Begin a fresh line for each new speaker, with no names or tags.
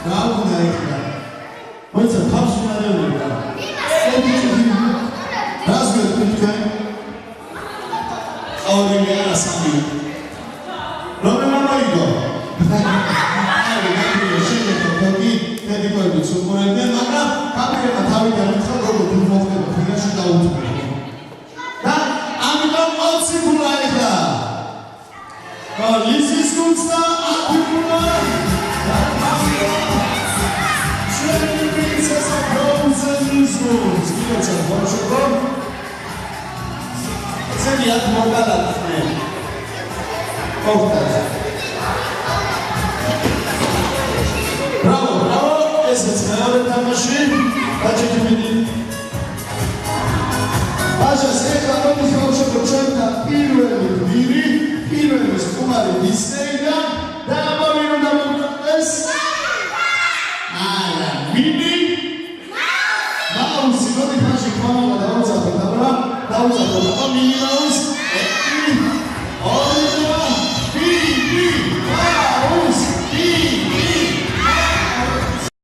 გაუნა ეხლა. მოიცა თავს უნარევია. რას გეტყვით თქვენ? აურელი არა სამი. რომელი მოიგო? აი, შეიძლება თქვი, ტელეფონით სულმოებდნენ, მაგრამ კამერა თავიდან ეხლა როგორ მოხდება ფიგურაში დაუწყო. და ამიტომ 20 ფულა ეხლა. Lizzy's Gunsta, Akupula, Shredder Princess of Frozen Schools. Kilocha, Bonjour. C'est bien, mon gars, Bravo, bravo. Est-ce que c'est la machine? Pas de community. Aja, c'est la bonne chose pour Chanta, პირველი სტუმარი დისნეიდან და ამოვიდა მომწონს. არა, მინი